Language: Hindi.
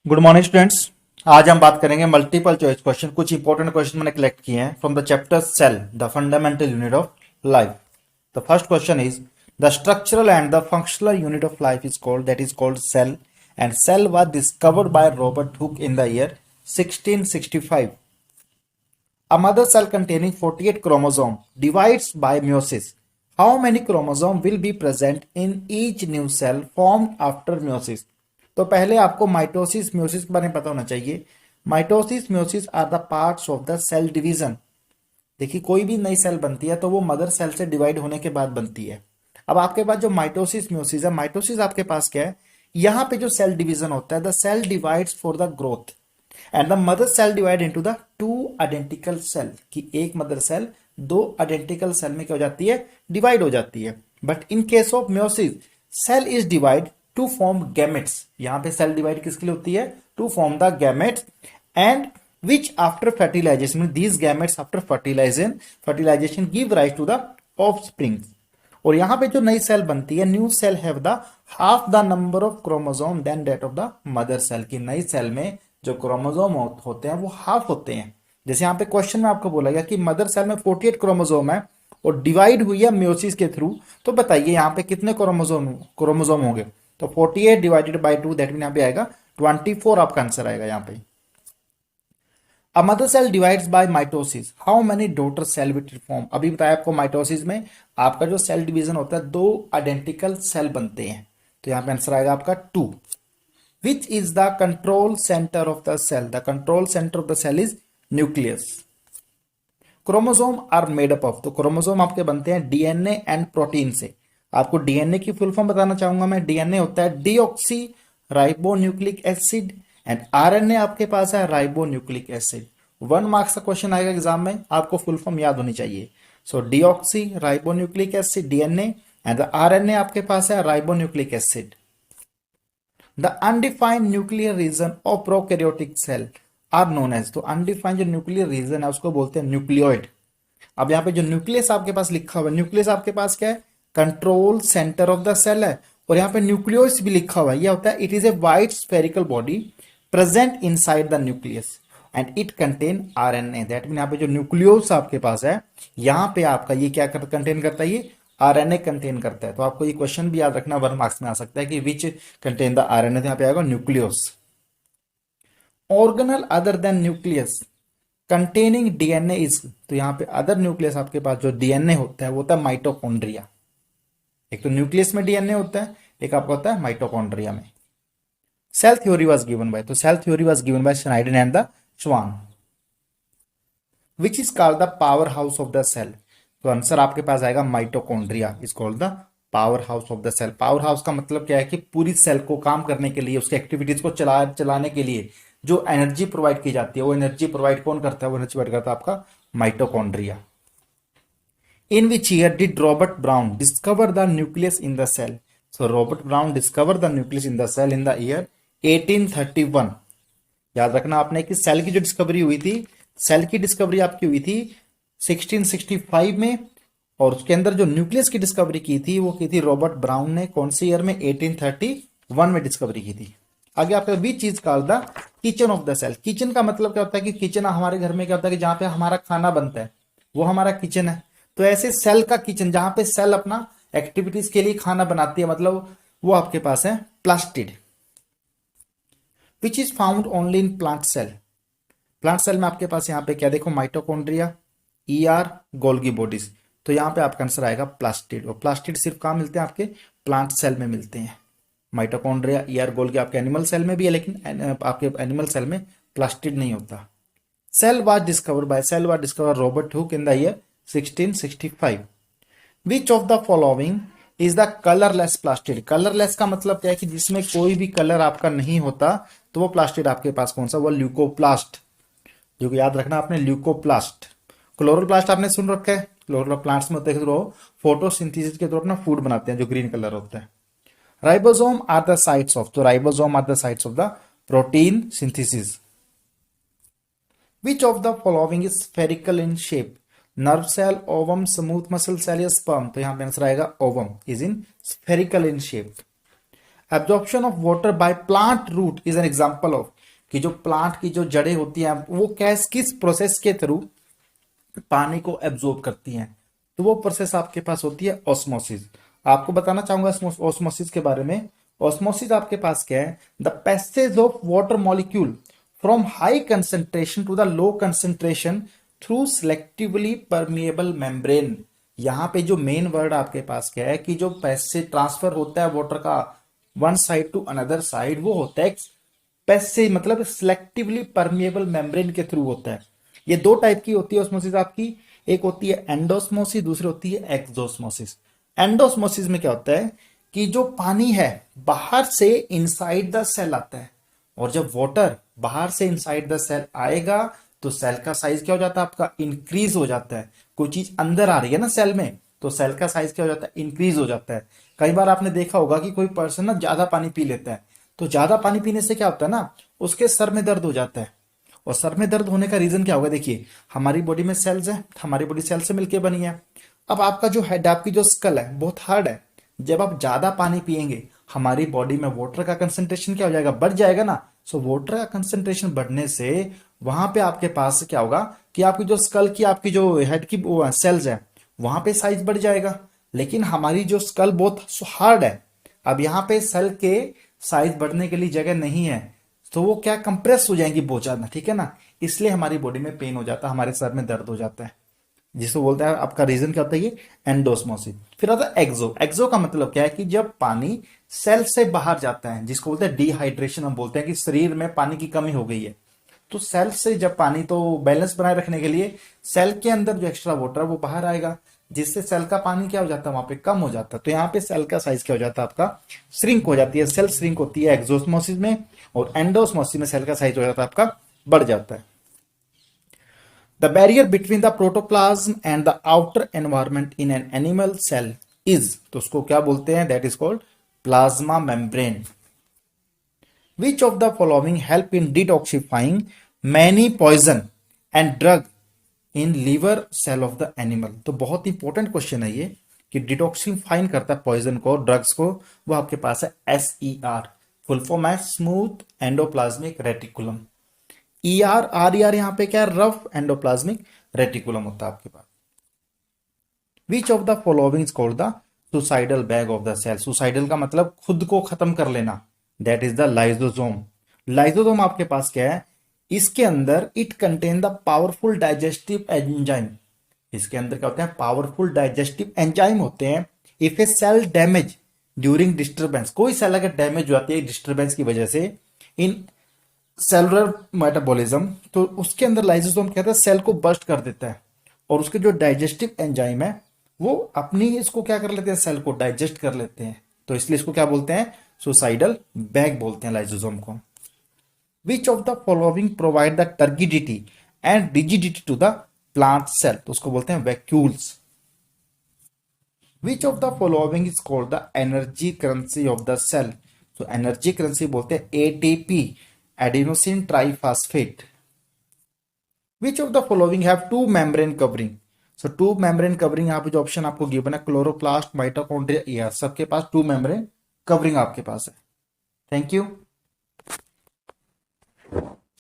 Good morning students. आज हम बात करेंगे मल्टीपल चॉइस क्वेश्चन। कुछ इंपॉर्टेंट क्वेश्चन मैंने कलेक्ट किए हैं from the chapter cell the fundamental unit of life. The first question is the structural and the functional unit of life is called that is called cell and cell was discovered by Robert Hooke in the year 1665। A mother cell containing 48 chromosome divides by meiosis. How many chromosome will be present in each new cell formed after meiosis? तो पहले आपको माइटोसिस म्योसिस के बारे में पता होना चाहिए। Mitosis meiosis are the parts of the cell division. देखिए, कोई भी नई सेल बनती है तो वो मदर सेल से डिवाइड होने के बाद बनती है। अब आपके पास जो माइटोसिस म्योसिस है, माइटोसिस आपके पास क्या है, यहाँ पे जो सेल डिवीजन होता है, the cell divides for the growth and the mother cell divide into the two identical cell, कि एक मदर सेल दो आइडेंटिकल सेल में क्या हो जाती है, डिवाइड हो जाती है। But in case of meiosis cell is divide to form gametes. यहां पे सेल डिवाइड किसके लिए होती है, to form the gametes and which after fertilization these gametes after fertilization give rise to the offspring. और यहां पे जो नई सेल बनती है, new cell have the half the number of chromosome than that of the mother cell. की नई सेल में जो क्रोमोसोम होते हैं वो हाफ होते हैं। जैसे यहाँ पे क्वेश्चन में आपको बोला गया कि मदर सेल में 48 क्रोमोसोम है और डिवाइड हुई है म्योसिस के थ्रू, तो बताइए यहाँ पे कितने क्रोमोसोम होंगे। तो 48 डिवाइडेड बाई 2 दैट मीन यहाँ पे आएगा 24 आपका आंसर आएगा यहाँ पे। A mother cell divides by mitosis, how many daughter cell will form. अभी बताया आपको माइटोसिस में आपका जो सेल डिवीजन होता है, दो आइडेंटिकल सेल बनते हैं, तो यहाँ पे आंसर आएगा आपका 2। Which is the control center of the cell? The control center of the cell is nucleus. Chromosome are made up of, तो क्रोमोसोम आपके बनते हैं डीएनए एंड प्रोटीन से। आपको डीएनए की फुल फॉर्म बताना चाहूंगा मैं। डीएनए होता है deoxyribonucleic acid and RNA आपके पास है राइबोन्यूक्लिक एसिड। 1 मार्क्स का क्वेश्चन आएगा एग्जाम में, आपको फुल फॉर्म याद होनी चाहिए। So deoxyribonucleic acid DNA and RNA आपके पास है ribonucleic acid. The undefined nuclear region of prokaryotic cell are known as, तो undefined जो न्यूक्लियर रीजन है उसको बोलते हैं न्यूक्लियोइड। अब यहाँ पे जो न्यूक्लियस आपके पास लिखा हुआ है, न्यूक्लियस आपके पास क्या है, control centre of the cell है। और यहाँ पे न्यूक्लियोस भी लिखा हुआ है, यह होता है it is a white spherical body present inside the nucleus and it contain RNA. That mean यहाँ पे जो न्यूक्लियोस आपके पास है, यहाँ पे आपका ये क्या कंटेन करता है, ये आरएनए कंटेन करता है। तो आपको ये क्वेश्चन भी याद रखना, 1 मार्क्स में आ सकता है कि विच कंटेन द आरएनए, तो यहाँ पे आएगा nucleus. Organelle other than nucleus containing DNA is, तो यहाँ पे अदर न्यूक्लियस आपके पास जो डीएनए होता है वो होता है माइटोकॉन्ड्रिया। एक तो न्यूक्लियस में डीएनए होता है, एक आपका होता है माइटोकॉन्ड्रिया में। Cell theory was given by, तो cell theory was given by Schneider and the Schwann. Which is called the powerhouse of the cell, तो आंसर आपके पास आएगा mitochondria is called the powerhouse of the cell. Powerhouse का मतलब क्या है कि पूरी सेल को काम करने के लिए, उसकी एक्टिविटीज को चलाने के लिए जो एनर्जी प्रोवाइड की जाती है, वो एनर्जी प्रोवाइड कौन करता है, वो एनर्जी प्रोवाइड करता है आपका mitochondria. In which year did Robert Brown discover the nucleus in the cell, so Robert Brown discover the nucleus in the cell in the year 1831। याद रखना आपने कि सेल की जो डिस्कवरी हुई थी, सेल की डिस्कवरी आपकी हुई थी 1665 में, और उसके अंदर जो न्यूक्लियस की डिस्कवरी की थी वो की थी रॉबर्ट ब्राउन ने। कौन सी ईयर में, 1831 में डिस्कवरी की थी। आगे आपका बीच चीज called the kitchen of the cell. Kitchen का मतलब क्या होता है कि किचन हमारे घर में क्या होता है कि जहां पे हमारा खाना बनता है वो हमारा किचन है। तो ऐसे सेल का किचन जहां पे सेल अपना एक्टिविटीज के लिए खाना बनाती है, मतलब वो आपके पास है plastid. Which is found only in plant cell, plant cell में आपके पास यहाँ पे क्या देखो, माइटोकॉन्ड्रिया, ईआर, गोल्गी बॉडीज, तो यहाँ पे आपका आंसर आएगा प्लास्टिड। और प्लास्टिड सिर्फ कहाँ मिलते हैं, आपके प्लांट सेल में मिलते हैं। माइटोकॉन्ड्रिया, ईआर, गोल्गी आपके एनिमल सेल में भी है, लेकिन आपके एनिमल सेल में प्लास्टिड नहीं होता। Cell was discovered Robert Hooke in the year 1665। Which of the following is the colourless plastid. Colourless का मतलब क्या है कि जिसमें कोई भी कलर आपका नहीं होता, तो वो प्लास्टिड आपके पास कौन सा, वो ल्यूकोप्लास्ट। जो कि याद रखना आपने, ल्यूकोप्लास्ट। क्लोरोप्लास्ट आपने सुन रखा है, क्लोरोप्लास्ट में होते हैं फोटोसिंथेसिस के थ्रू अपना फूड बनाते हैं, जो ग्रीन कलर होता है। Ribosome are the sites of, तो ribosome are the sites of the protein synthesis. Which of the following is spherical in shape, nerve cell, ovum, smooth muscle cell या स्पर्म, तो यहां पे आंसर आएगा ovum is in spherical in shape. Absorption of water by plant root is an example of, कि जो प्लांट की जो जड़ें होती हैं वो किस प्रोसेस के थ्रू पानी को एब्जॉर्ब करती हैं, तो वो प्रोसेस आपके पास होती है ऑस्मोसिस। आपको बताना चाहूंगा ऑस्मोसिस के बारे में। ऑस्मोसिस आपके पास क्या है? The passage of water molecule from high concentration to the low concentration through selectively permeable membrane. यहां पे जो मेन वर्ड आपके पास क्या है कि जो पैसेज ट्रांसफर होता है वाटर का one side to another side, वो होता है पैसेज, मतलब सिलेक्टिवली परमिएबल मेम्ब्रेन के थ्रू होता है। ये दो टाइप की होती है ऑस्मोसिस आपकी, एक होती है एंडोस्मोसिस, दूसरी होती है एक्सोस्मोसिस। एंडोस्मोसिस में क्या होता है कि जो पानी है बाहर से इनसाइड द सेल आता है, और जब वाटर बाहर से इनसाइड द सेल आएगा तो सेल का साइज क्या हो जाता है आपका? इंक्रीज हो जाता है। कोई चीज अंदर आ रही है ना सेल में, तो सेल का साइज क्या हो जाता है? इंक्रीज हो जाता है। कई बार आपने देखा होगा कि कोई पर्सन ना ज्यादा पानी पी लेता है, तो ज्यादा पानी पीने से क्या होता है ना, उसके सर में दर्द हो जाता है। और सर में दर्द होने का रीजन क्या होगा? देखिए, हमारी बॉडी में सेल्स है, हमारी बॉडी सेल से मिलकर बनी है। अब आपका जो हेड, आपकी जो स्कल है बहुत हार्ड है। जब आप ज्यादा पानी पिएंगे हमारी बॉडी में वाटर का कंसंट्रेशन क्या हो जाएगा? बढ़ जाएगा ना। सो वाटर का कंसंट्रेशन बढ़ने से वहां पे आपके पास क्या होगा कि आपकी जो स्कल की, आपकी जो हेड की सेल्स है, वहां पे साइज बढ़ जाएगा। लेकिन हमारी जो स्कल बहुत हार्ड है, अब यहाँ पे सेल के साइज बढ़ने के लिए जगह नहीं है, तो वो क्या कंप्रेस हो जाएंगी बहुत ज्यादा, ठीक है ना। इसलिए हमारी बॉडी में पेन हो जाता है, हमारे सर में दर्द हो जाता है, जिसको बोलता है आपका रीजन क्या होता है? ये एंडोस्मोसिस। फिर आता है एक्सो। एक्सो का मतलब क्या है कि जब पानी सेल से बाहर जाता है, जिसको बोलते हैं डिहाइड्रेशन। हम बोलते हैं कि शरीर में पानी की कमी हो गई है, तो सेल से जब पानी, तो बैलेंस बनाए रखने के लिए सेल के अंदर जो एक्स्ट्रा वाटर है वो बाहर आएगा, जिससे सेल का पानी क्या हो जाता है? वहां पे कम हो जाता है। तो यहाँ पे सेल का साइज क्या हो जाता है आपका? श्रिंक हो जाती है। सेल श्रिंक होती है एक्सोस्मोसिस में, और एंडोस्मोसिस में सेल का साइज हो जाता है आपका बढ़ जाता है। The barrier between the protoplasm and the outer environment in an animal cell is, तो उसको क्या बोलते हैं? That is called plasma membrane. Which of the following help in detoxifying many poison and drug in liver cell of the animal? तो बहुत इंपॉर्टेंट क्वेश्चन है ये कि डिटॉक्सिफाइन करता है पॉइजन को, ड्रग्स को। वो आपके पास है SER, फुल फॉर्म है स्मूथ एंडोप्लाज्मिक रेटिकुलम। RER यहाँ पे क्या है? रफ एंडोप्लाज्मिक रेटिकुलम होता है आपके पास। Which of the following is called the suicidal bag of the cell? Suicidal का मतलब खुद को खत्म कर लेना, that is the lysosome. Lysosome आपके पास क्या है? इसके अंदर it contain the powerful digestive enzyme. इसके अंदर क्या होते हैं? पावरफुल डाइजेस्टिव एंजाइम होते हैं। If a cell damage during disturbance, कोई सेल अगर डैमेज हो जाती है डिस्टर्बेंस की वजह से इन सेलुलर मेटाबॉलिज्म, तो उसके अंदर लाइसोसोम क्या है? सेल को बस्ट कर देता है, और उसके जो डाइजेस्टिव एंजाइम है वो अपनी इसको क्या कर लेते हैं? सेल को डाइजेस्ट कर लेते हैं। तो इसलिए इसको क्या बोलते हैं? सुसाइडल बैग बोलते हैं लाइसोसोम को। Which of the following provide the turgidity and rigidity to the plant cell? तो उसको बोलते हैं vacuoles. Which of the following is called the energy currency of the cell? तो एनर्जी करेंसी बोलते हैं ATP, adenosine triphosphate. Which of the following have two membrane covering? So two membrane covering यहाँ पे जो ऑप्शन आपको गिवन है, क्लोरोप्लास्ट, माइटोकॉन्ड्रिया, ये सबके पास टू मेम्ब्रेन कवरिंग आपके पास है। Thank you.